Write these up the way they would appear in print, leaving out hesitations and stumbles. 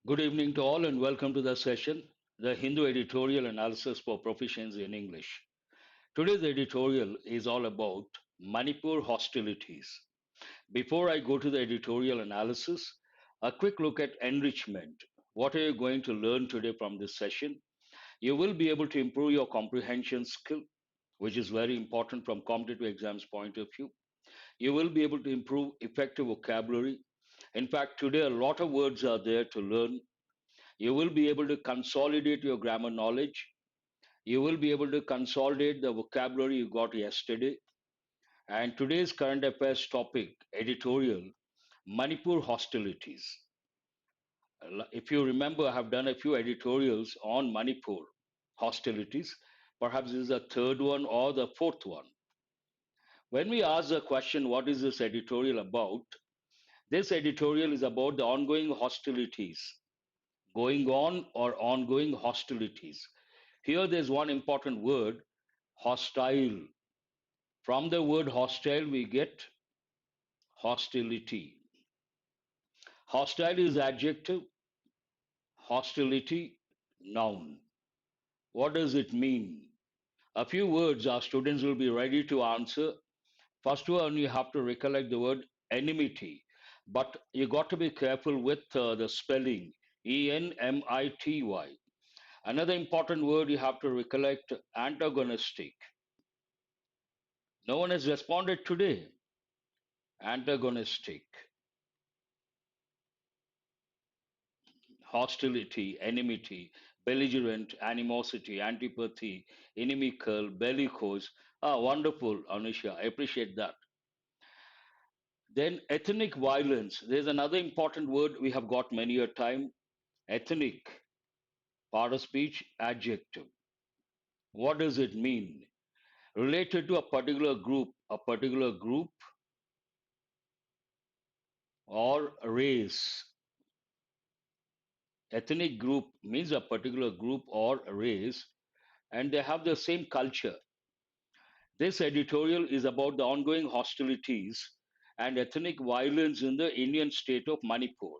Good evening to all and welcome to the session, the Hindu Editorial Analysis for Proficiency in English. Today's editorial is all about Manipur hostilities. Before I go to the editorial analysis, a quick look at enrichment. What are you going to learn today from this session? You will be able to improve your comprehension skill, which is very important from competitive exams point of view. You will be able to improve effective vocabulary. In fact, today a lot of words are there to learn. You will be able to consolidate your grammar knowledge. You will be able to consolidate the vocabulary you got yesterday. And today's current affairs topic, editorial, Manipur hostilities. If you remember, I have done a few editorials on Manipur hostilities. Perhaps this is the third one or the fourth one. When we ask the question, what is this editorial about? This editorial is about the ongoing hostilities, going on or ongoing hostilities. Here there's one important word, hostile. From the word hostile, we get hostility. Hostile is adjective, hostility, noun. What does it mean? A few words our students will be ready to answer. First one, you have to recollect the word enmity, but you got to be careful with the spelling, Enmity. Another important word you have to recollect, antagonistic. No one has responded today. Antagonistic, hostility, enmity, belligerent, animosity, antipathy, inimical, bellicose. Ah, wonderful, Anisha. I appreciate that. Then ethnic violence. There's another important word we have got many a time. Ethnic, part of speech, adjective. What does it mean? Related to a particular group or race. Ethnic group means a particular group or race, and they have the same culture. This editorial is about the ongoing hostilities and ethnic violence in the Indian state of Manipur.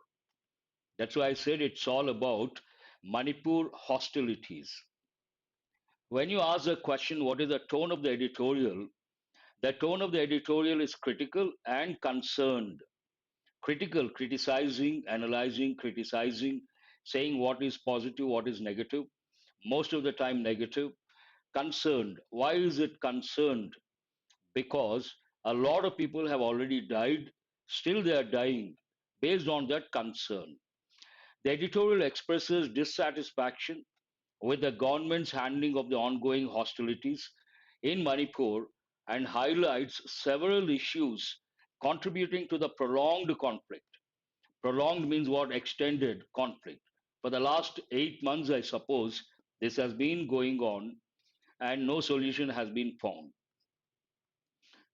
That's why I said it's all about Manipur hostilities. When you ask the question, what is the tone of the tone of the editorial is critical and concerned. Critical, criticizing, analyzing, criticizing, saying what is positive, what is negative, most of the time negative. Concerned. Why is it concerned? Because a lot of people have already died, still they are dying based on that concern. The editorial expresses dissatisfaction with the government's handling of the ongoing hostilities in Manipur and highlights several issues contributing to the prolonged conflict. Prolonged means what? Extended conflict. For the last 8 months, I suppose, this has been going on and no solution has been found.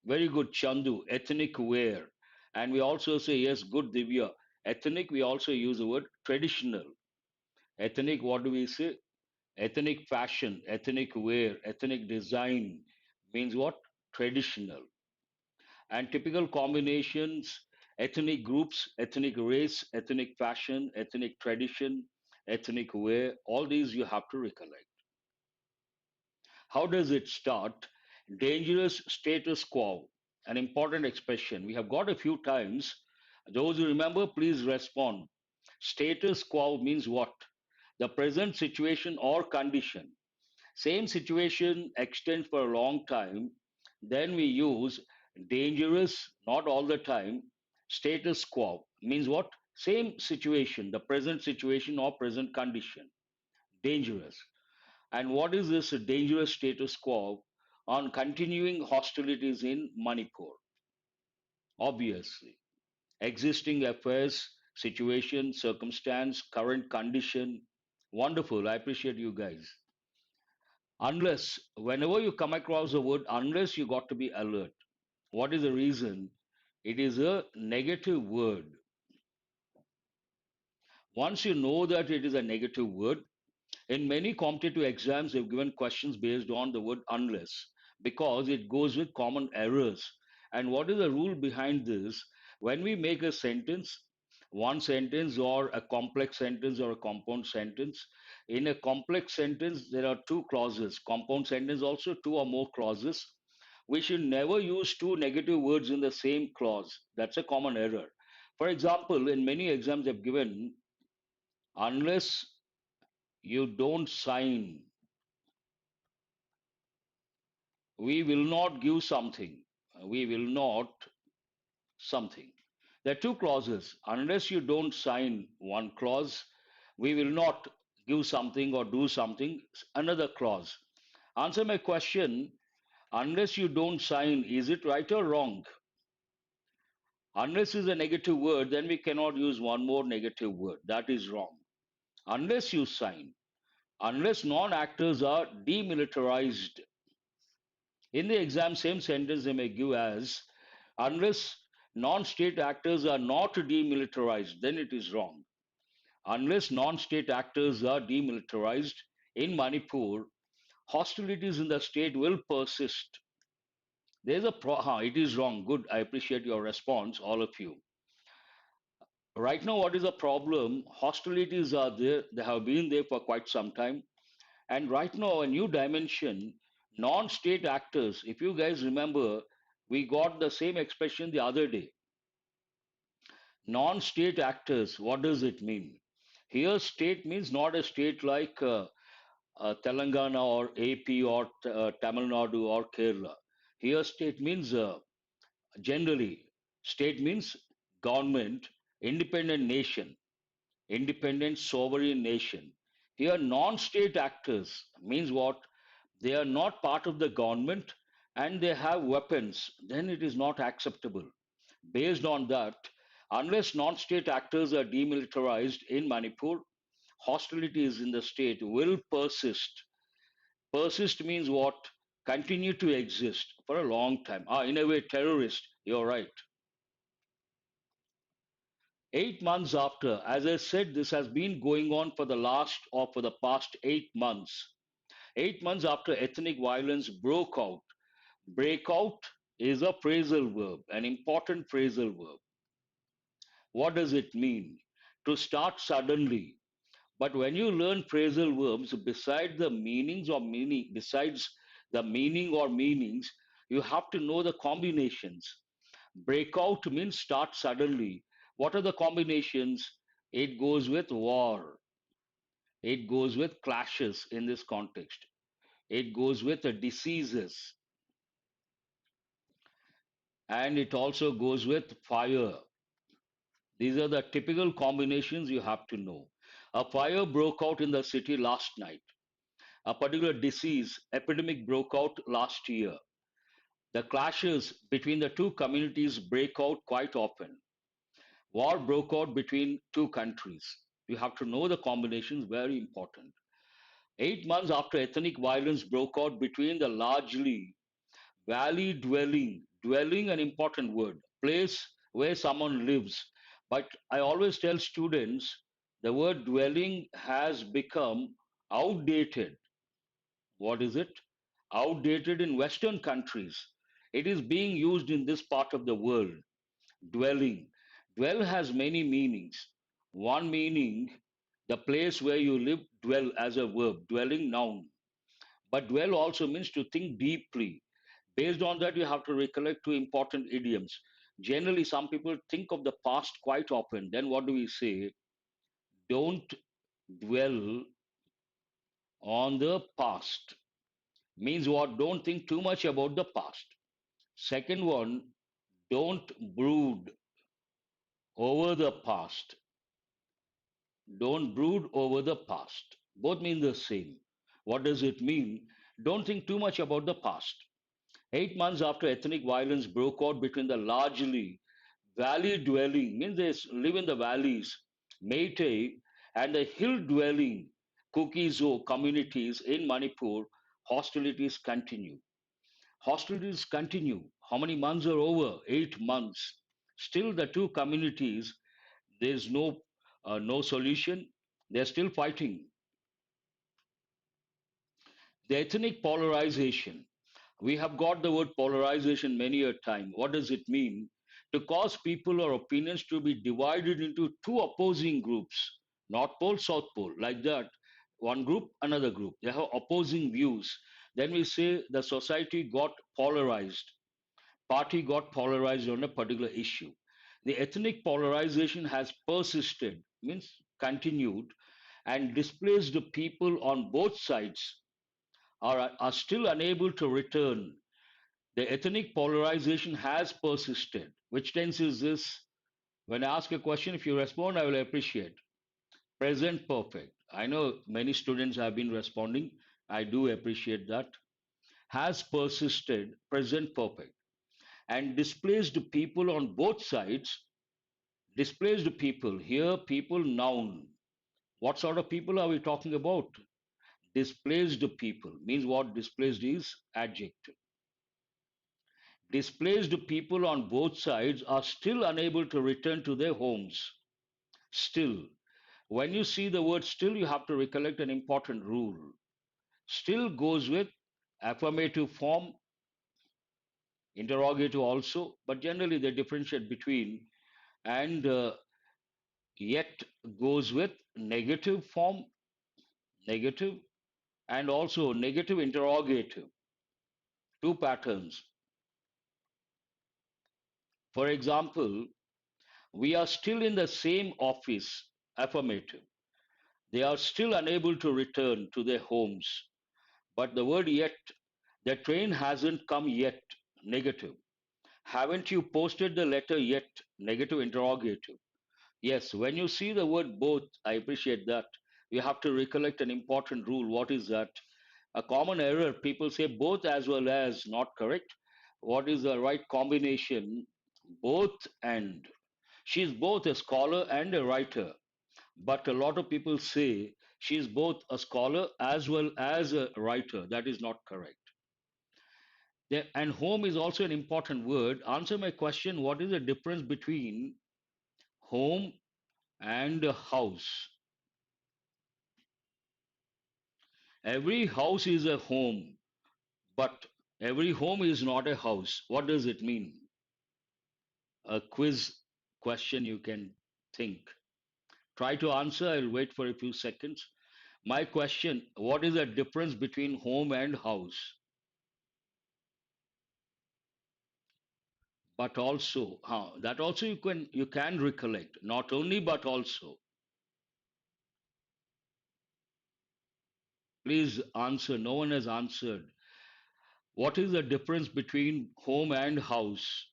Very good, Chandu. Ethnic wear. And we also say, yes, good, Divya. Ethnic, we also use the word traditional. Ethnic, what do we say? Ethnic fashion, ethnic wear, ethnic design means what? Traditional. And typical combinations, ethnic groups, ethnic race, ethnic fashion, ethnic tradition, ethnic wear, all these you have to recollect. How does it start? Dangerous status quo, an important expression. We have got a few times. Those who remember, please respond. Status quo means what? The present situation or condition. Same situation extends for a long time. Then we use dangerous, not all the time. Status quo means what? Same situation, the present situation or present condition. Dangerous. And what is this dangerous status quo on continuing hostilities in Manipur? Obviously, existing affairs, situation, circumstance, current condition. Wonderful. I appreciate you guys. Unless, whenever you come across the word unless, you got to be alert. What is the reason? It is a negative word. Once you know that it is a negative word, in many competitive exams, they've given questions based on the word unless because it goes with common errors. And what is the rule behind this? When we make a sentence, one sentence or a complex sentence or a compound sentence. In a complex sentence, there are two clauses. Compound sentence also two or more clauses. We should never use two negative words in the same clause. That's a common error. For example, in many exams they've given, unless you don't sign, we will not give something. We will not something. There are two clauses. Unless you don't sign one clause, we will not give something or do something, another clause. Answer my question. Unless you don't sign, is it right or wrong? Unless is a negative word, then we cannot use one more negative word. That is wrong. Unless you sign, unless non actors are demilitarized. In the exam, same sentence they may give as unless non state actors are not demilitarized, then it is wrong. Unless non state actors are demilitarized in Manipur, hostilities in the state will persist. There's a it is wrong. Good. I appreciate your response, all of you. Right now, what is the problem? Hostilities are there. They have been there for quite some time. And right now, a new dimension, non state actors. If you guys remember, we got the same expression the other day. Non state actors, what does it mean? Here, state means not a state like Telangana or AP or Tamil Nadu or Kerala. Here, state means generally, state means government, independent nation, independent sovereign nation. Here, non state actors means what? They are not part of the government and they have weapons, then it is not acceptable. Based on that, unless non state actors are demilitarized in Manipur, hostilities in the state will persist. Persist means what? Continue to exist for a long time. In a way, terrorist, you're right. 8 months after, as I said, this has been going on for the last or for the past 8 months. 8 months after ethnic violence broke out. Break out is a phrasal verb, an important phrasal verb. What does it mean? To start suddenly. But when you learn phrasal verbs, besides the meaning or meanings, you have to know the combinations. Breakout means start suddenly. What are the combinations? It goes with war. It goes with clashes in this context. It goes with the diseases. And it also goes with fire. These are the typical combinations you have to know. A fire broke out in the city last night. A particular disease epidemic broke out last year. The clashes between the two communities break out quite often. War broke out between two countries. You have to know the combinations, very important. 8 months after ethnic violence broke out between the largely valley dwelling an important word, place where someone lives. But I always tell students the word dwelling has become outdated. What is it? Outdated in Western countries. It is being used in this part of the world. Dwelling. Dwell has many meanings. One meaning, the place where you live, dwell as a verb, dwelling noun. But dwell also means to think deeply. Based on that, you have to recollect two important idioms. Generally, some people think of the past quite often. Then what do we say? Don't dwell on the past. Means what? Don't think too much about the past. Second one, don't brood over the past. Don't brood over the past. Both mean the same. What does it mean? Don't think too much about the past. 8 months after ethnic violence broke out between the largely valley dwelling, means they live in the valleys, Meitei, and the hill dwelling Kuki-Zo communities in Manipur, hostilities continue. Hostilities continue. How many months are over? 8 months. Still, the two communities, there's no solution. They're still fighting. The ethnic polarization. We have got the word polarization many a time. What does it mean? to cause people or opinions to be divided into two opposing groups, North Pole, South Pole, like that. One group, another group. They have opposing views. Then we say the society got polarized, party got polarized on a particular issue. The ethnic polarization has persisted, means continued, and displaced the people on both sides are still unable to return. The ethnic polarization has persisted. Which tense is this? When I ask a question, if you respond, I will appreciate. Present perfect. I know many students have been responding. I do appreciate that. Has persisted, present perfect. And displaced people on both sides. Displaced people. Here, people, noun. What sort of people are we talking about? Displaced people. Means what displaced is? Adjective. Displaced people on both sides are still unable to return to their homes. Still. When you see the word still, you have to recollect an important rule. Still goes with affirmative form, interrogative also, but generally they differentiate between, and yet goes with negative form, negative, and also negative interrogative. Two patterns. For example, we are still in the same office, affirmative. They are still unable to return to their homes. But the word yet, the train hasn't come yet, negative. Haven't you posted the letter yet, negative interrogative. Yes, when you see the word both, I appreciate that. You have to recollect an important rule. What is that? A common error, people say both as well as, not correct. What is the right combination? Both and. She is both a scholar and a writer. But a lot of people say she is both a scholar as well as a writer. That is not correct. And home is also an important word. Answer my question, what is the difference between home and a house? Every house is a home, but every home is not a house. What does it mean? A quiz question you can think. Try to answer. I'll wait for a few seconds. My question, what is the difference between home and house? But also, that also you can recollect. Not only but also. Please answer. No one has answered. What is the difference between home and house?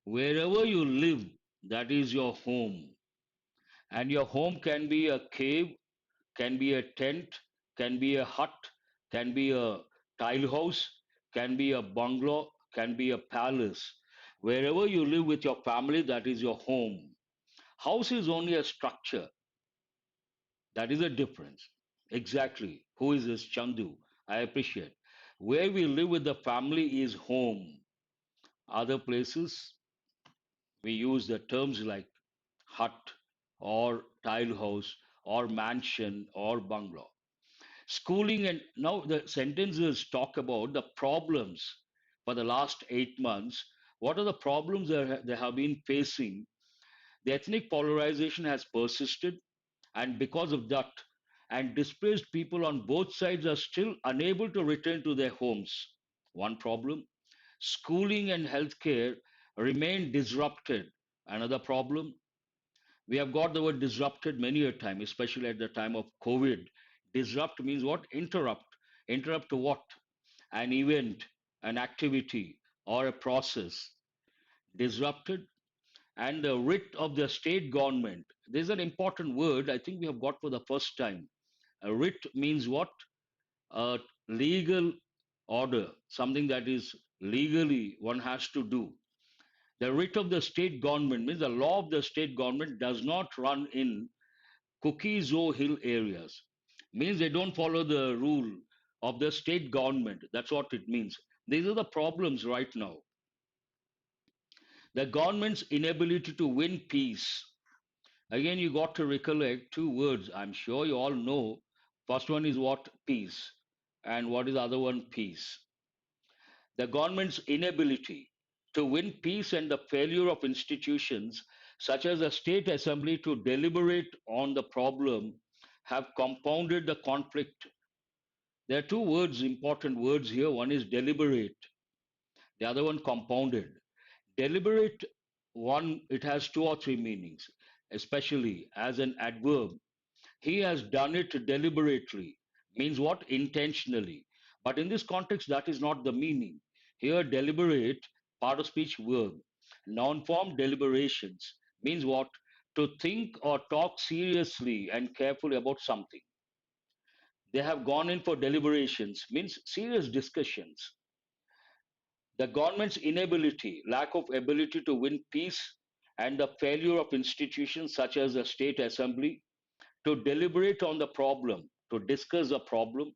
Wherever you live, that is your home. And your home can be a cave, can be a tent, can be a hut, can be a tile house, can be a bungalow, can be a palace. Wherever you live with your family, that is your home. House is only a structure. That is a difference. Exactly. Who is this Chandu? I appreciate. Where we live with the family is home. Other places, we use the terms like hut or tile house or mansion or bungalow. Schooling, and now the sentences talk about the problems for the last 8 months. What are the problems they have been facing? The ethnic polarization has persisted, and because of that, and displaced people on both sides are still unable to return to their homes. One problem. Schooling and healthcare remain disrupted. Another problem. We have got the word disrupted many a time, especially at the time of COVID. Disrupt means what? Interrupt. Interrupt to what? An event, an activity, or a process. Disrupted. And the writ of the state government. There's an important word I think we have got for the first time. A writ means what? A legal order, something that is legally one has to do. The writ of the state government means the law of the state government does not run in Cookies Hill areas. Means they don't follow the rule of the state government. That's what it means. These are the problems right now. The government's inability to win peace. Again, you got to recollect two words. I'm sure you all know. First one is what? Peace. And what is the other one? Peace. The government's inability to win peace and the failure of institutions such as the state assembly to deliberate on the problem have compounded the conflict. There are two words, important words here. One is deliberate, the other one compounded. Deliberate, one, it has two or three meanings, especially as an adverb. He has done it deliberately, means what? Intentionally. But in this context, that is not the meaning. Here, deliberate, part of speech verb. Noun form deliberations means what? To think or talk seriously and carefully about something. They have gone in for deliberations, means serious discussions. The government's inability, lack of ability to win peace, and the failure of institutions such as the state assembly to deliberate on the problem, to discuss the problem,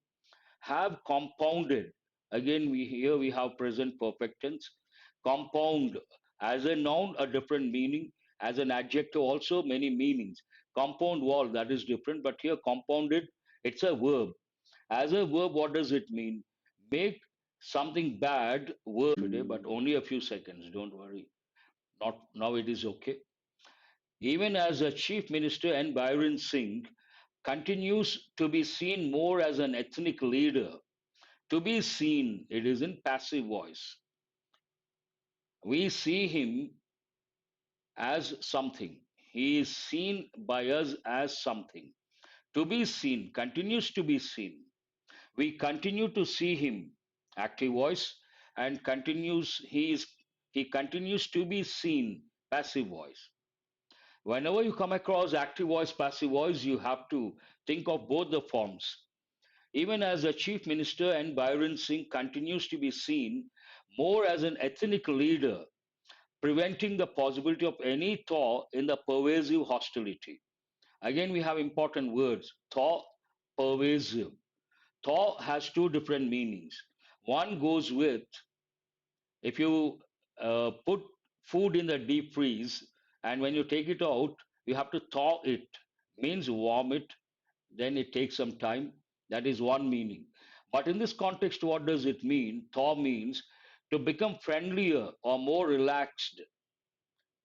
have compounded. Again, here we have present perfect tense. Compound as a noun, a different meaning. As an adjective, also many meanings. Compound wall, that is different, but here compounded, it's a verb. As a verb, what does it mean? Make something bad worse today, but only a few seconds. Don't worry. Not now. It is okay. Even as a chief minister, and Byron Singh continues to be seen more as an ethnic leader. To be seen, it is in passive voice. We see him as something. He is seen by us as something. To be seen continues to be seen. We continue to see him, active voice, and he continues to be seen, passive voice. Whenever you come across active voice, passive voice, you have to think of both the forms. Even as a chief minister, and Byron Singh continues to be seen more as an ethnic leader, preventing the possibility of any thaw in the pervasive hostility. Again, we have important words: thaw, pervasive. Thaw has two different meanings. One goes with, if you put food in the deep freeze and when you take it out, you have to thaw it, means warm it, then it takes some time. That is one meaning. But in this context, what does it mean? Thaw means to become friendlier or more relaxed.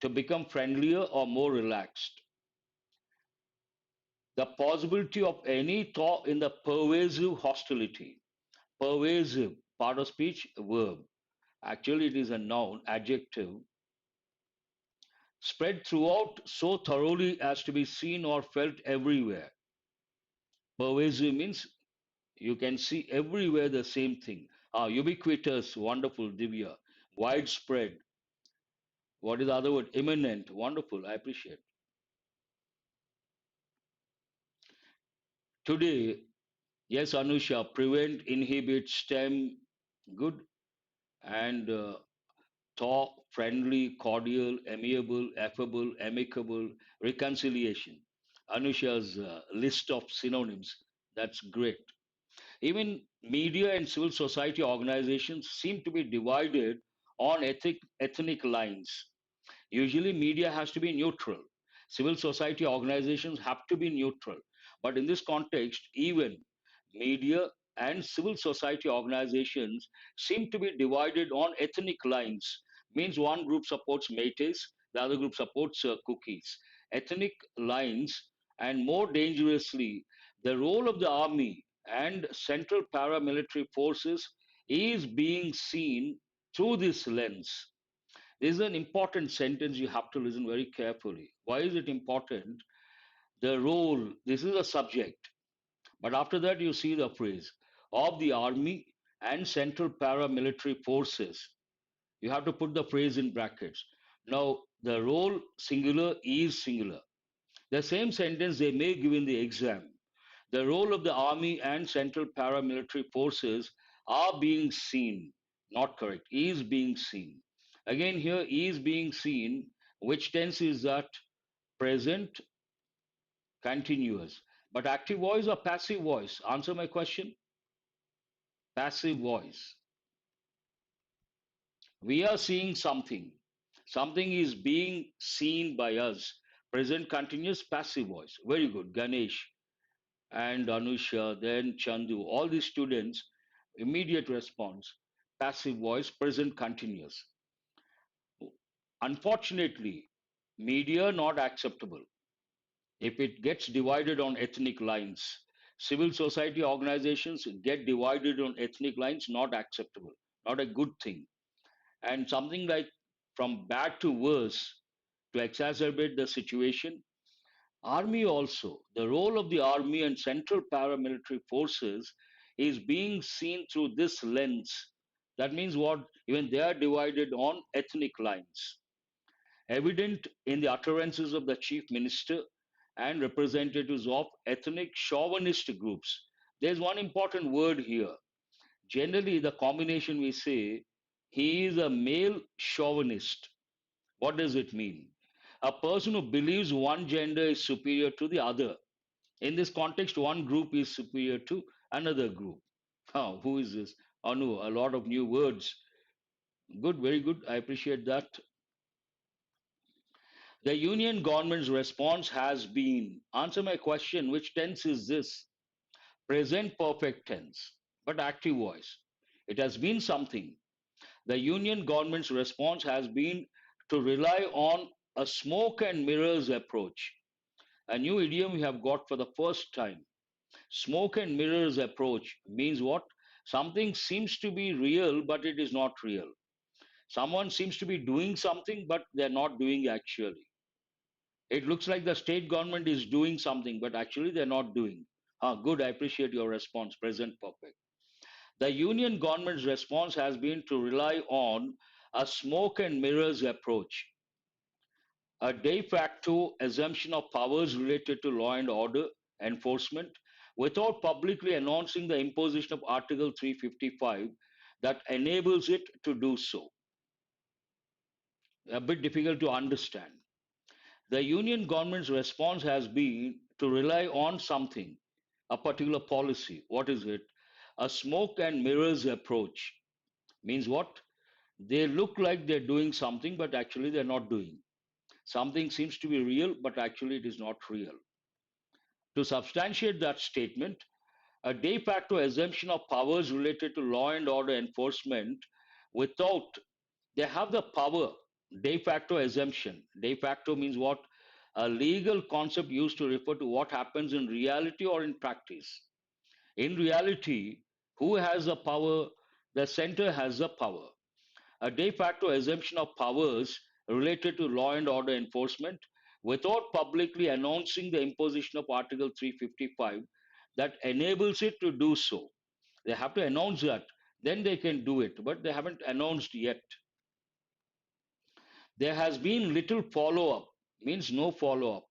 To become friendlier or more relaxed. The possibility of any thaw in the pervasive hostility. Pervasive, part of speech, verb. Actually, it is a noun, adjective. Spread throughout so thoroughly as to be seen or felt everywhere. Pervasive means you can see everywhere the same thing. Ubiquitous, wonderful, Divya. Widespread. What is the other word? Imminent, wonderful, I appreciate. Today, yes, Anusha, prevent, inhibit, stem, good, and thaw, friendly, cordial, amiable, affable, amicable, reconciliation. Anusha's list of synonyms, that's great. Even media and civil society organizations seem to be divided on ethnic lines. Usually, media has to be neutral. Civil society organizations have to be neutral. But in this context, even media and civil society organizations seem to be divided on ethnic lines. Means one group supports Métis, the other group supports cookies. Ethnic lines, and more dangerously, the role of the army and central paramilitary forces is being seen through this lens. This is an important sentence. You have to listen very carefully. Why is it important? The role, this is a subject, but after that, you see the phrase of the army and central paramilitary forces. You have to put the phrase in brackets. Now, the role singular is singular. The same sentence they may give in the exam. The role of the army and central paramilitary forces are being seen. Not correct. Is being seen. Again, here is being seen. Which tense is that? Present continuous. But active voice or passive voice? Answer my question. Passive voice. We are seeing something. Something is being seen by us. Present continuous, passive voice. Very good. Ganesh and Anusha, then Chandu, all these students, immediate response. passive voice, present continuous. Unfortunately, media not acceptable. If it gets divided on ethnic lines, civil society organizations get divided on ethnic lines, not acceptable, not a good thing. And something like from bad to worse to exacerbate the situation. Army also, the role of the army and central paramilitary forces is being seen through this lens. That means what? Even they are divided on ethnic lines, evident in the utterances of the chief minister and representatives of ethnic chauvinist groups. There's one important word here. Generally, the combination we say, he is a male chauvinist. What does it mean? A person who believes one gender is superior to the other. In this context, one group is superior to another group. Oh, who is this? Anu, a lot of new words. Good, very good. I appreciate that. The union government's response has been, answer my question, which tense is this? Present perfect tense, but active voice. It has been something. The union government's response has been to rely on a smoke and mirrors approach. A new idiom we have got for the first time. Smoke and mirrors approach means what? Something seems to be real, but it is not real. Someone seems to be doing something, but they're not doing actually. It looks like the state government is doing something, but actually they're not doing. Ah, good, I appreciate your response. Present perfect. The union government's response has been to rely on a smoke and mirrors approach, a de facto assumption of powers related to law and order enforcement without publicly announcing the imposition of Article 355 that enables it to do so. A bit difficult to understand. The union government's response has been to rely on something, a particular policy. What is it? A smoke and mirrors approach. Means what? They look like they're doing something, but actually they're not doing. Something seems to be real, but actually it is not real. To substantiate that statement, a de facto assumption of powers related to law and order enforcement without they have the power, de facto assumption. De facto means what? A legal concept used to refer to what happens in reality or in practice. In reality, who has the power? The center has the power. A de facto assumption of powers related to law and order enforcement without publicly announcing the imposition of Article 355 that enables it to do so. They have to announce that, then they can do it, but they haven't announced yet. There has been little follow up, means no follow up,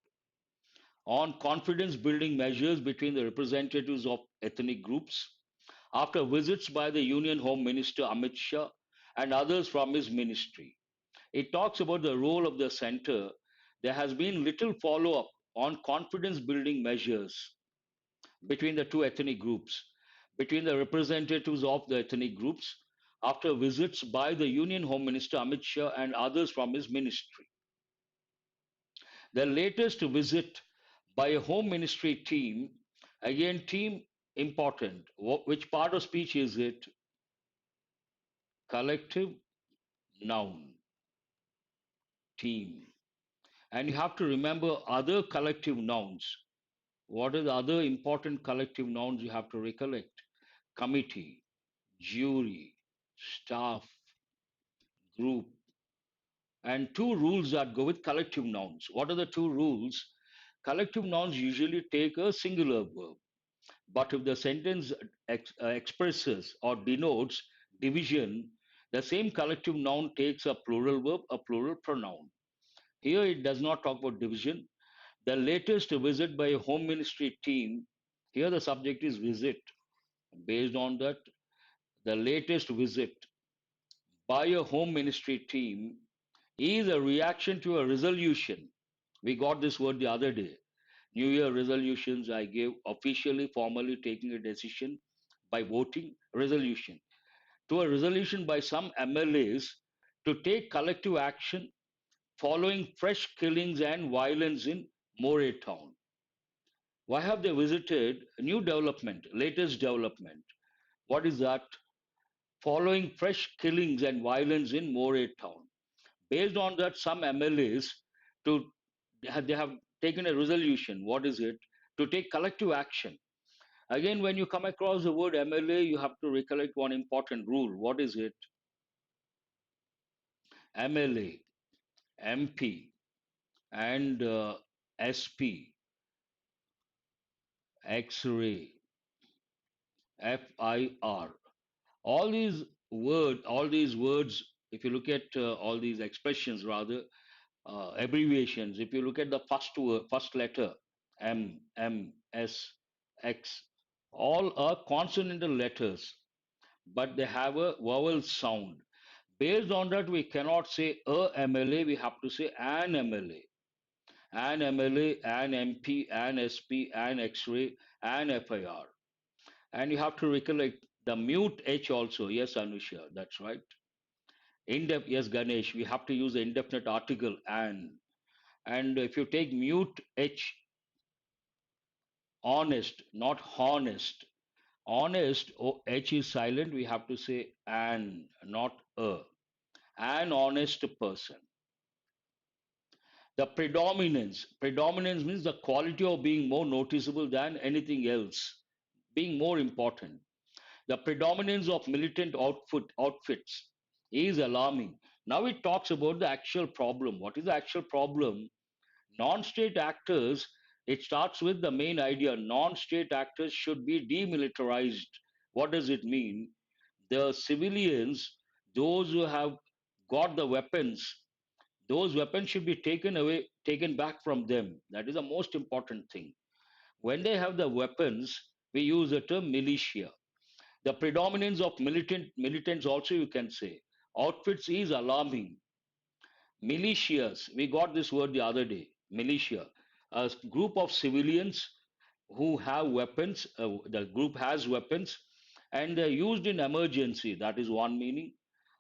on confidence building measures between the representatives of ethnic groups after visits by the Union Home Minister Amit Shah and others from his ministry. It talks about the role of the center. There has been little follow up on confidence building measures between the two ethnic groups, between the representatives of the ethnic groups, after visits by the Union Home Minister Amit Shah and others from his ministry. The latest visit by a Home Ministry team, again, team important. Which part of speech is it? Collective noun, team. And you have to remember other collective nouns. What are the other important collective nouns you have to recollect? Committee, jury, staff, group, and two rules that go with collective nouns. What are the two rules? Collective nouns usually take a singular verb, but if the sentence expresses or denotes division, the same collective noun takes a plural verb, a plural pronoun. Here it does not talk about division. The latest visit by a home ministry team, here the subject is visit. Based on that, the latest visit by a home ministry team is a reaction to a resolution. We got this word the other day. New Year resolutions, I gave officially, formally taking a decision by voting resolution. To a resolution by some MLAs to take collective action following fresh killings and violence in Moray Town. Why have they visited? New development, latest development? What is that? following fresh killings and violence in Moray town. Based on that, some MLAs to they have taken a resolution. What is it? To take collective action. Again, when you come across the word MLA, you have to recollect one important rule. What is it? MLA, MP, and SP, X-ray, FIR. All these words, if you look at all these expressions, rather abbreviations, if you look at the first letter, M, M, S, X, all are consonantal letters, but they have a vowel sound. Based on that, we cannot say a MLA, we have to say an MLA. An MLA, an MP, an SP, an X-ray, an FIR. And you have to recollect the mute H also. Yes, Anusha, that's right. Yes, Ganesh, we have to use the indefinite article an. And if you take mute H, honest, not honest. Honest, H is silent, we have to say an, not a. An honest person. The predominance means the quality of being more noticeable than anything else, being more important. The predominance of militant outfits is alarming. Now it talks about the actual problem. What is the actual problem? Non-state actors, it starts with the main idea. Non-state actors should be demilitarized. What does it mean? The civilians, those who have got the weapons, those weapons should be taken away, taken back from them. That is the most important thing. When they have the weapons, we use the term militia. The predominance of militants also you can say. Outfits is alarming. Militias, we got this word the other day. Militia, a group of civilians who have weapons. The group has weapons, and they're used in emergency. That is one meaning.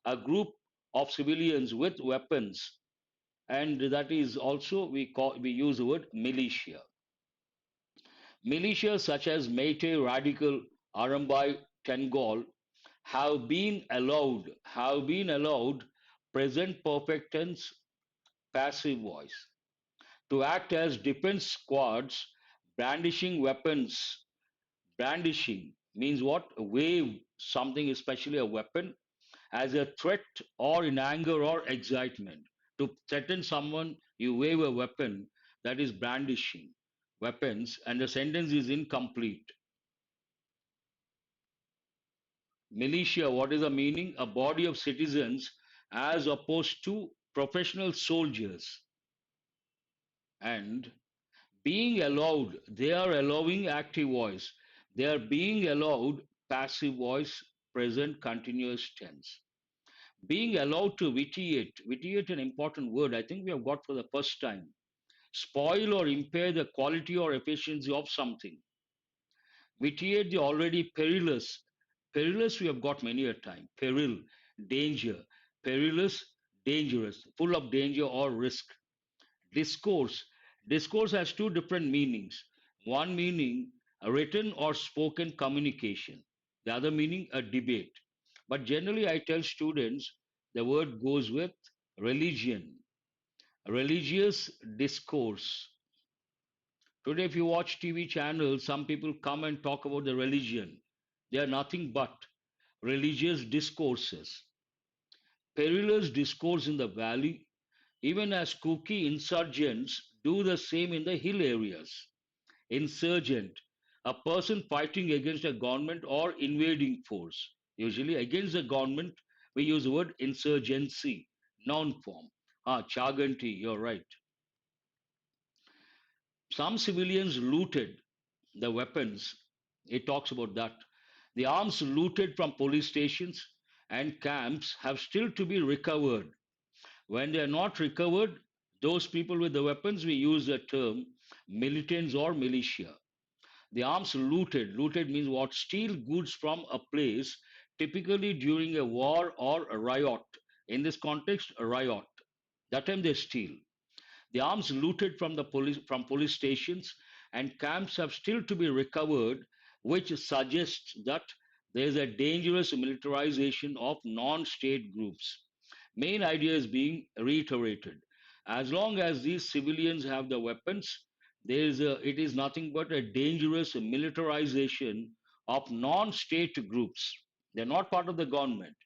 A group of civilians with weapons, and that is also we use the word militia. Militias such as Meitei Radical, Arambai, Tengol have been allowed present perfect tense passive voice to act as defense squads brandishing weapons. Brandishing means what? Wave something, especially a weapon, as a threat or in anger or excitement. To threaten someone, you wave a weapon, that is brandishing weapons, and the sentence is incomplete. Militia, what is the meaning? A body of citizens as opposed to professional soldiers. And being allowed, they are allowing active voice. They are being allowed passive voice, present continuous tense. Being allowed to vitiate an important word I think we have got for the first time. Spoil or impair the quality or efficiency of something. Vitiate the already perilous. Perilous we have got many a time. Peril, danger. Perilous, dangerous, full of danger or risk. Discourse. Discourse has two different meanings. One meaning a written or spoken communication. The other meaning a debate. But generally I tell students the word goes with religion. Religious discourse. Today, if you watch TV channels, some people come and talk about the religion. They are nothing but religious discourses. Perilous discourse in the valley, even as kooky insurgents do the same in the hill areas. Insurgent, a person fighting against a government or invading force. Usually, against the government, we use the word insurgency, noun form. Chaganti, you're right. Some civilians looted the weapons. It talks about that. The arms looted from police stations and camps have still to be recovered. When they are not recovered, those people with the weapons, we use the term militants or militia. The arms looted means what? Steal goods from a place, typically during a war or a riot. In this context, a riot. That time they steal. The arms looted from police stations and camps have still to be recovered, which suggests that There is a dangerous militarization of non-state groups. Main idea is being reiterated. As long as these civilians have the weapons, it is nothing but a dangerous militarization of non-state groups. They're not part of the government.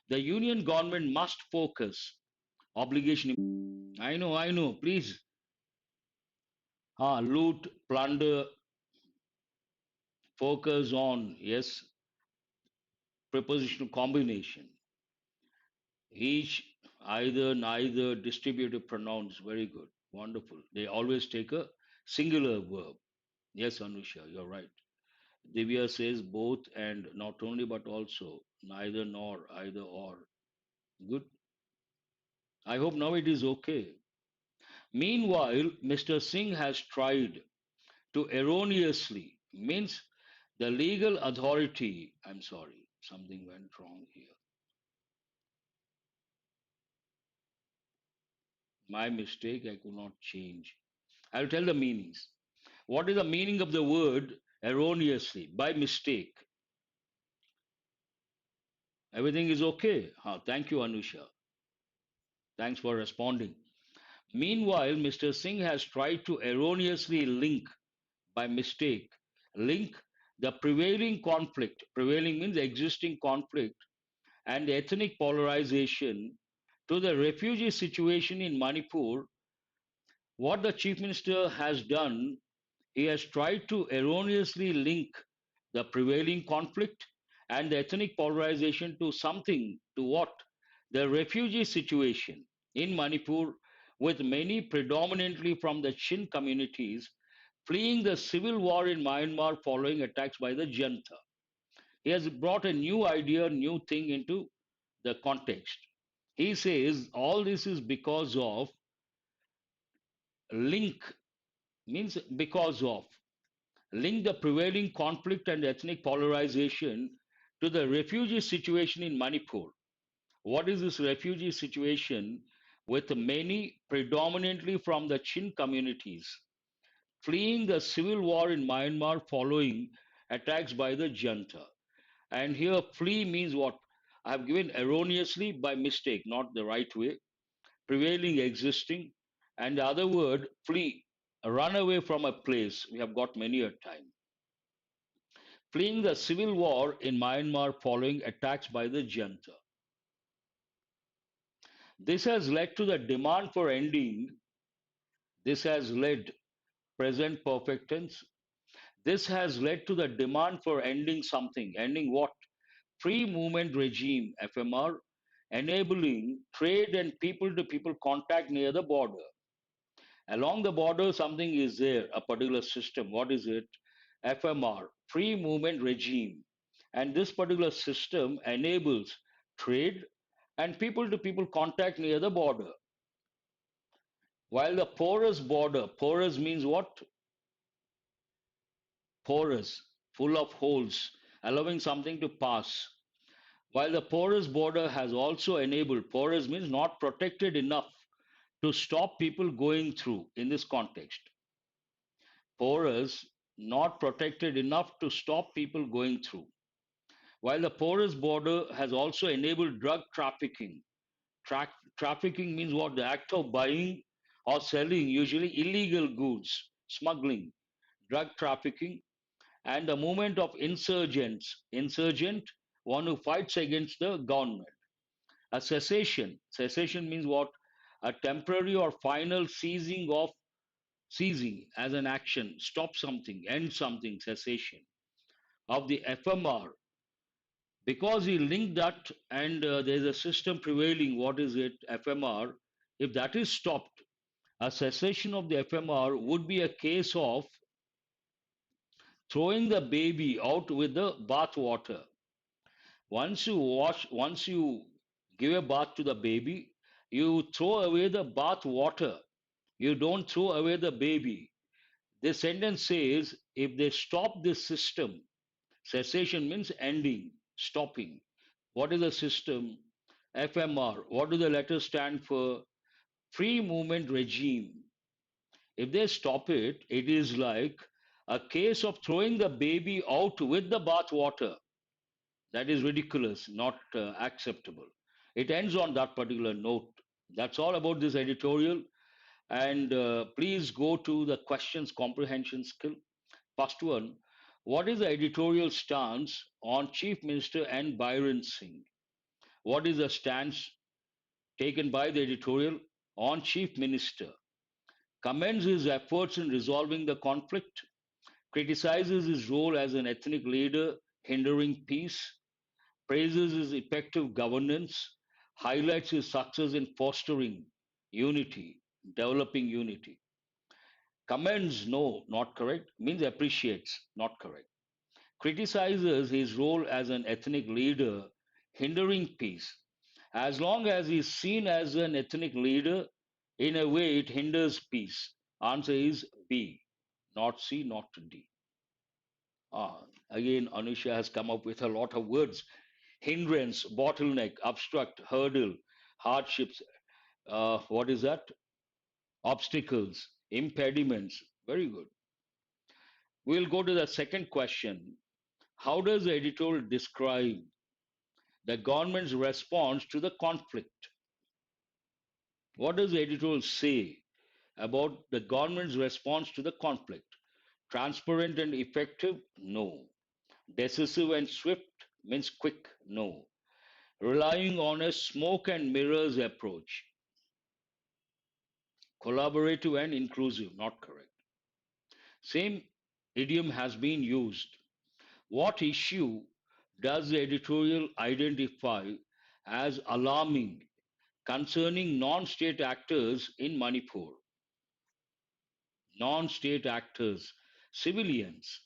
The union government must focus obligation. I know. Please, loot, plunder, focus on yes, prepositional combination. Each, either, neither, distributive pronouns. Very good, wonderful. They always take a singular verb. Yes, Anusha, you're right. Divya says both and not only but also neither nor, either or. Good. I hope now it is okay. Meanwhile, Mr. Singh has tried to erroneously, means the legal authority. I'm sorry, something went wrong here. My mistake, I could not change. I'll tell the meanings. What is the meaning of the word erroneously? By mistake. Everything is okay. Thank you, Anusha. Thanks for responding. Meanwhile, Mr. Singh has tried to erroneously link, by mistake, link the prevailing conflict, prevailing means existing conflict, and ethnic polarization to the refugee situation in Manipur. What the Chief Minister has done, he has tried to erroneously link the prevailing conflict and the ethnic polarization to something, to what? The refugee situation in Manipur, with many predominantly from the Chin communities fleeing the civil war in Myanmar following attacks by the junta. He has brought a new idea, new thing into the context. He says all this is because of link, means because of link the prevailing conflict and ethnic polarization to the refugee situation in Manipur. What is this refugee situation? With many predominantly from the Chin communities fleeing the civil war in Myanmar following attacks by the junta. And here, flee means what? I have given erroneously by mistake, not the right way, prevailing, existing. And the other word, flee, run away from a place. We have got many a time. Fleeing the civil war in Myanmar following attacks by the junta. This has led to the demand for ending. This has led, present perfect tense. This has led to the demand for ending something. Ending what? Free movement regime, FMR, enabling trade and people to people contact near the border. Along the border, something is there, a particular system. What is it? FMR, free movement regime. And this particular system enables trade and people to people contact near the border. While the porous border, porous means what? Porous, full of holes, allowing something to pass. While the porous border has also enabled, porous means not protected enough to stop people going through in this context. Porous, not protected enough to stop people going through. While the porous border has also enabled drug trafficking. Trafficking means what? The act of buying or selling, usually illegal goods, smuggling, drug trafficking, and the movement of insurgents. Insurgent, one who fights against the government. A cessation. Cessation means what? A temporary or final ceasing of ceasing as an action, stop something, end something, cessation of the FMR. Because he linked that and there's a system prevailing, what is it? FMR. If that is stopped, a cessation of the FMR would be a case of throwing the baby out with the bath water. Once you give a bath to the baby, you throw away the bath water. You don't throw away the baby. This sentence says if they stop this system, cessation means ending, stopping. What is the system? FMR. What do the letters stand for? Free movement regime. If they stop it, it is like a case of throwing the baby out with the bath water. That is ridiculous, not acceptable. It ends on that particular note. That's all about this editorial. And please go to the questions comprehension skill. First one, what is the editorial stance on Chief Minister N. Byron Singh? What is the stance taken by the editorial on Chief Minister? Commends his efforts in resolving the conflict, criticizes his role as an ethnic leader hindering peace, praises his effective governance, highlights his success in fostering unity, developing unity. Commends, no, not correct, means appreciates, not correct. Criticizes his role as an ethnic leader, hindering peace. As long as he is seen as an ethnic leader, in a way it hinders peace. Answer is B, not C, not D. Again, Anusha has come up with a lot of words. Hindrance, bottleneck, obstruct, hurdle, hardships. What is that? Obstacles, impediments. Very good. We'll go to the second question. How does the editorial describe the government's response to the conflict? What does the editorial say about the government's response to the conflict? Transparent and effective? No. Decisive and swift means quick? No. Relying on a smoke and mirrors approach. Collaborative and inclusive? Not correct. Same idiom has been used. What issue does the editorial identify as alarming concerning non-state actors in Manipur? Non-state actors, civilians.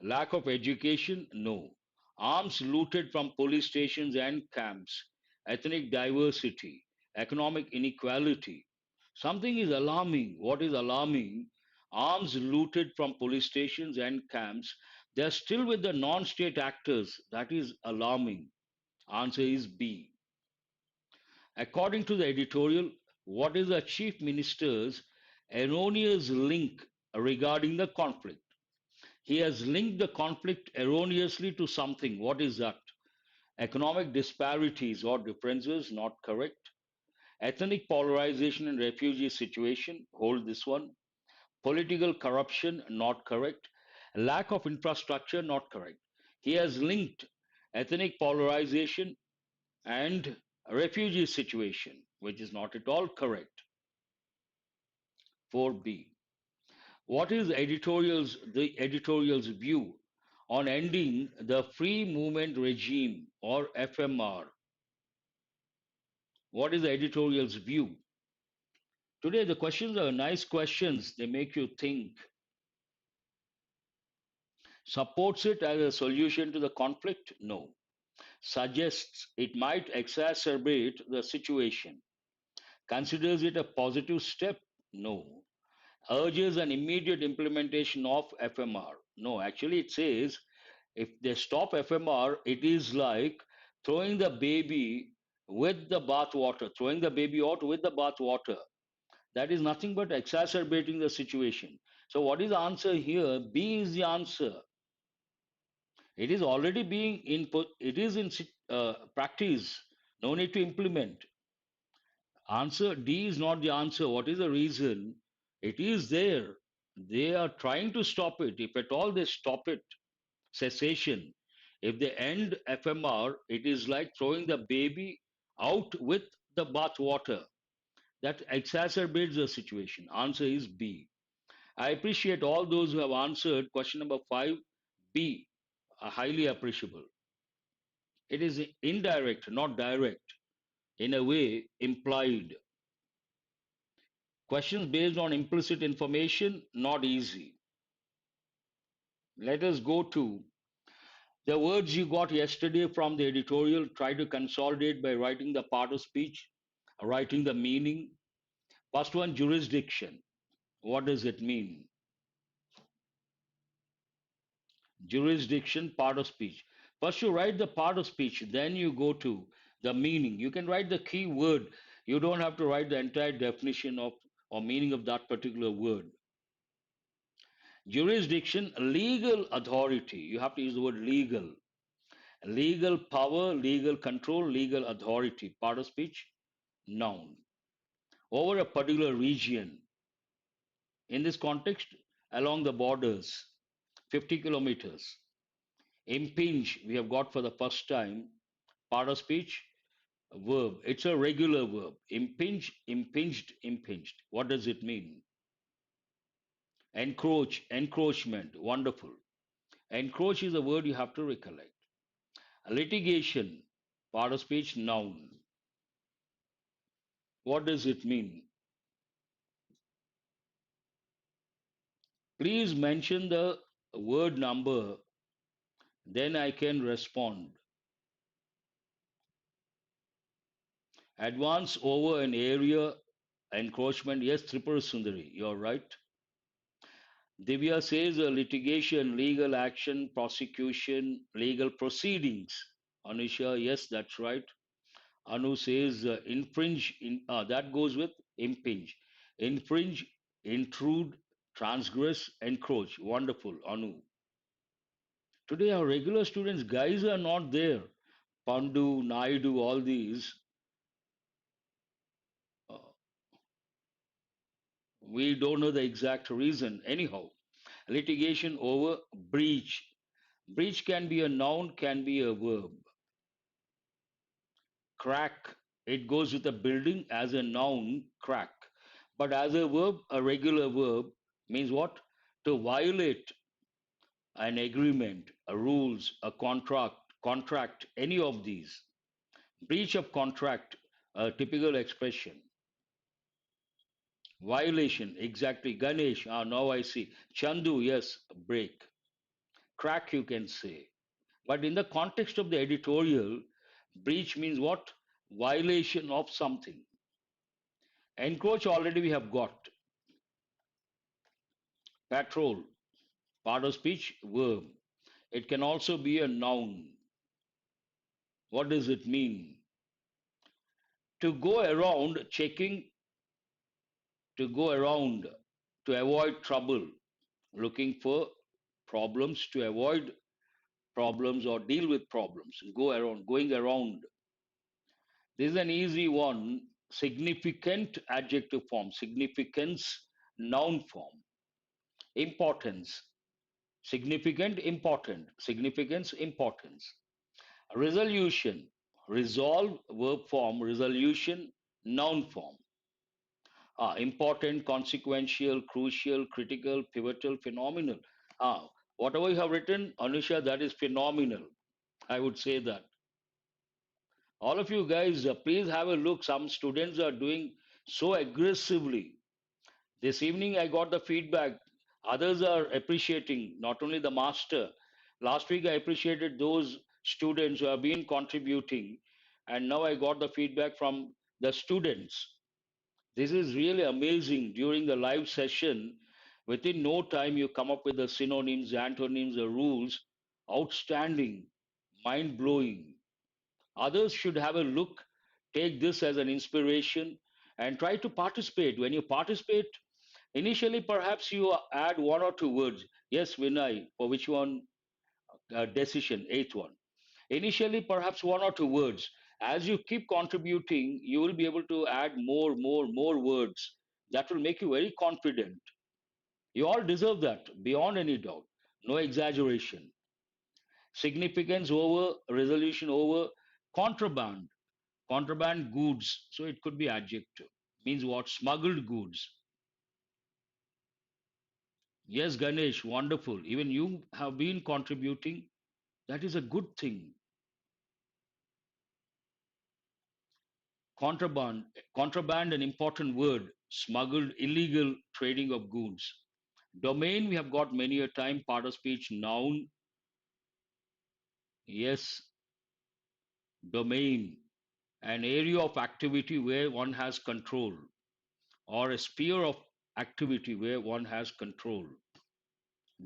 Lack of education? No. Arms looted from police stations and camps. Ethnic diversity. Economic inequality. Something is alarming. What is alarming? Arms looted from police stations and camps. They are still with the non state actors. That is alarming. Answer is B. According to the editorial, what is the chief minister's erroneous link regarding the conflict? He has linked the conflict erroneously to something. What is that? Economic disparities or differences, not correct. Ethnic polarization and refugee situation, hold this one. Political corruption, not correct. Lack of infrastructure, not correct. He has linked ethnic polarization and refugee situation, which is not at all correct. 4B. What is the editorial's view on ending the free movement regime or FMR? What is the editorial's view? Today the questions are nice questions. They make you think. Supports it as a solution to the conflict? No. Suggests it might exacerbate the situation. Considers it a positive step? No. Urges an immediate implementation of FMR? No. Actually, it says if they stop FMR, it is like throwing the baby with the bath water, throwing the baby out with the bath water. That is nothing but exacerbating the situation. So, what is the answer here? B is the answer. It is already being input, it is in practice. No need to implement. Answer D is not the answer. What is the reason? It is there. They are trying to stop it. If at all they stop it, cessation. If they end FMR, it is like throwing the baby out with the bath water. That exacerbates the situation. Answer is B. I appreciate all those who have answered question number 5, B. Highly appreciable. It is indirect, not direct. In a way, implied. Questions based on implicit information, not easy. Let us go to the words you got yesterday from the editorial. Try to consolidate by writing the part of speech, writing the meaning. First one, jurisdiction. What does it mean? Jurisdiction, part of speech. First, you write the part of speech, then you go to the meaning. You can write the key word. You don't have to write the entire definition of or meaning of that particular word. Jurisdiction, legal authority. You have to use the word legal. Legal power, legal control, legal authority. Part of speech, noun. Over a particular region. In this context, along the borders, 50 kilometers. Impinge, we have got for the first time. Part of speech, a verb. It's a regular verb. Impinge, impinged, impinged. What does it mean? Encroach, encroachment. Wonderful. Encroach is a word you have to recollect. Litigation, part of speech, noun. What does it mean? Please mention the word number, then I can respond. Advance over an area, encroachment. Yes, Tripura Sundari, you're right. Divya says litigation, legal action, prosecution, legal proceedings. Anisha, yes, that's right. Anu says infringe, that goes with impinge. Infringe, intrude, transgress, encroach. Wonderful, Anu. Today, our regular students, guys are not there. Pandu, Naidu, all these. Uh, we don't know the exact reason. Anyhow, litigation over breach. Breach can be a noun, can be a verb. Crack, it goes with a building as a noun, crack. But as a verb, a regular verb means what? To violate an agreement, a rules, a contract, any of these. Breach of contract, a typical expression. Violation, exactly. Ganesh, now I see. Chandu, yes, break. Crack, you can say. But in the context of the editorial, breach means what? Violation of something. Encroach already we have got. Patrol, part of speech, verb. It can also be a noun. What does it mean? To go around checking, to go around, to avoid trouble, looking for problems, to avoid problems or deal with problems. Go around, going around. This is an easy one. Significant adjective form, significance, noun form. Importance, significant, important, significance, importance. Resolution, resolve, verb form, resolution, noun form. Important, consequential, crucial, critical, pivotal, phenomenal. Whatever you have written, Anusha, that is phenomenal. I would say that. All of you guys, please have a look. Some students are doing so aggressively. This evening, I got the feedback. Others are appreciating, not only the master. Last week, I appreciated those students who have been contributing. And now I got the feedback from the students. This is really amazing. During the live session, within no time, you come up with the synonyms, antonyms, the rules. Outstanding, mind blowing. Others should have a look, take this as an inspiration, and try to participate. When you participate, initially perhaps you add one or two words. Yes, Vinay, for which one? Decision, eighth one. Initially, perhaps one or two words. As you keep contributing, you will be able to add more words. That will make you very confident. You all deserve that, beyond any doubt. No exaggeration. Significance over, resolution over, contraband. Contraband goods. So it could be adjective. Means what? Smuggled goods. Yes, Ganesh, wonderful. Even you have been contributing. That is a good thing. Contraband, contraband, an important word. Smuggled, illegal trading of goods. Domain, we have got many a time. Part of speech, noun. Yes, domain. An area of activity where one has control, or a sphere of activity where one has control.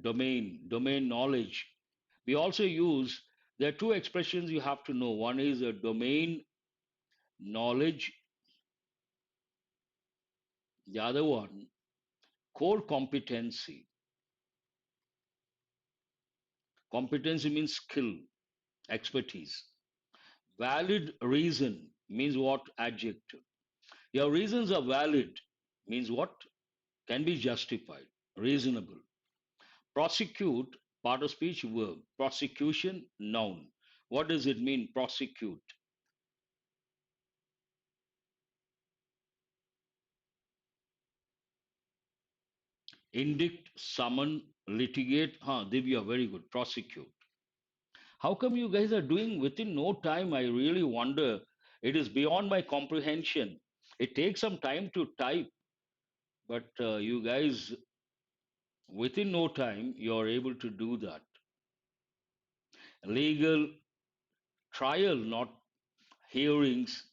Domain knowledge. We also use, there are two expressions you have to know. One is a domain knowledge, the other one, core competency. Competency means skill. expertise. Valid reason means what? Adjective. Your reasons are valid means what? Can be justified, reasonable. Prosecute, part of speech, verb. Prosecution, noun. What does it mean, prosecute? Indict, summon, litigate. Huh, Divya, very good. Prosecute. How come you guys are doing within no time? I really wonder. It is beyond my comprehension. It takes some time to type, but you guys, within no time, you're able to do that. Legal, trial, not hearings.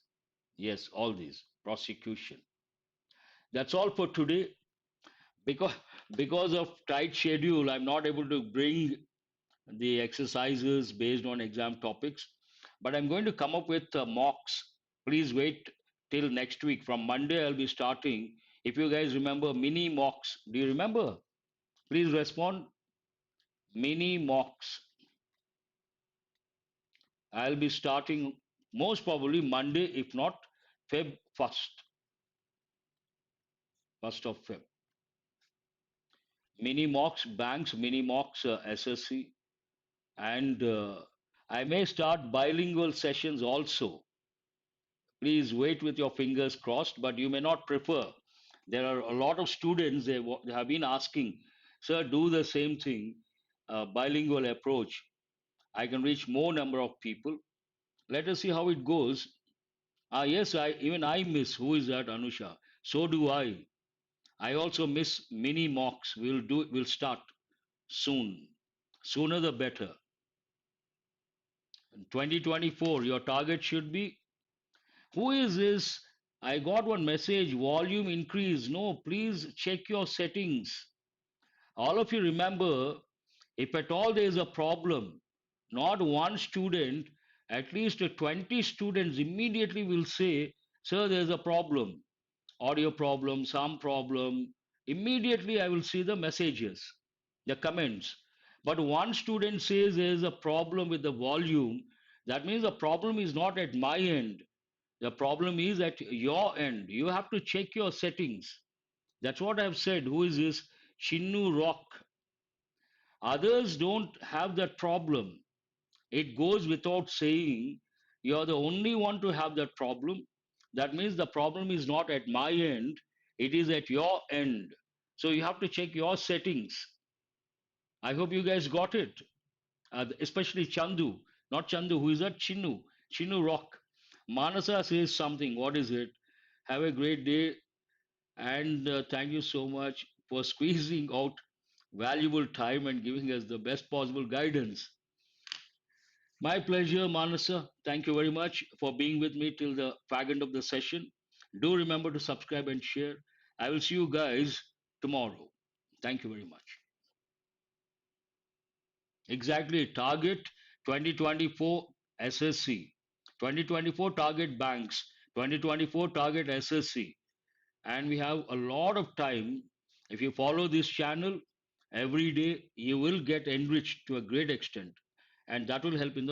Yes, all these. Prosecution. That's all for today. Because because of tight schedule, I'm not able to bring the exercises based on exam topics, but I'm going to come up with mocks. Please wait till next week. From Monday, I'll be starting. If you guys remember mini mocks, do you remember? Please respond. Mini mocks. I'll be starting most probably Monday, if not Feb 1st, 1st of Feb. Mini mocks, banks, mini mocks, SSC, and I may start bilingual sessions also. Please wait with your fingers crossed, but you may not prefer. There are a lot of students, they have been asking, sir, do the same thing, bilingual approach. I can reach more number of people. Let us see how it goes. Ah, yes, even I miss. Who is that, Anusha? So do I. I also miss mini mocks. We'll start soon. Sooner the better. In 2024, your target should be. Who is this? I got one message, volume increase. No, please check your settings. All of you remember, if at all there is a problem, not one student, at least 20 students immediately will say, sir, there's a problem, audio problem, sound problem. Immediately I will see the messages, the comments. But one student says there is a problem with the volume, that means the problem is not at my end. The problem is at your end. You have to check your settings. That's what I've said. Who is this? Chinnu Rock. Others don't have that problem. It goes without saying. You're the only one to have that problem. That means the problem is not at my end, it is at your end. So you have to check your settings. I hope you guys got it. Especially Chandu, not Chandu, who is that? Chinnu, Chinnu Rock. Manasa says something. What is it? Have a great day, and thank you so much for squeezing out valuable time and giving us the best possible guidance. My pleasure, Manasa. Thank you very much for being with me till the fag end of the session. Do remember to subscribe and share. I will see you guys tomorrow. Thank you very much. Exactly. Target 2024 SSC. 2024 target banks. 2024 target SSC. And we have a lot of time. If you follow this channel every day, you will get enriched to a great extent. And that will help in the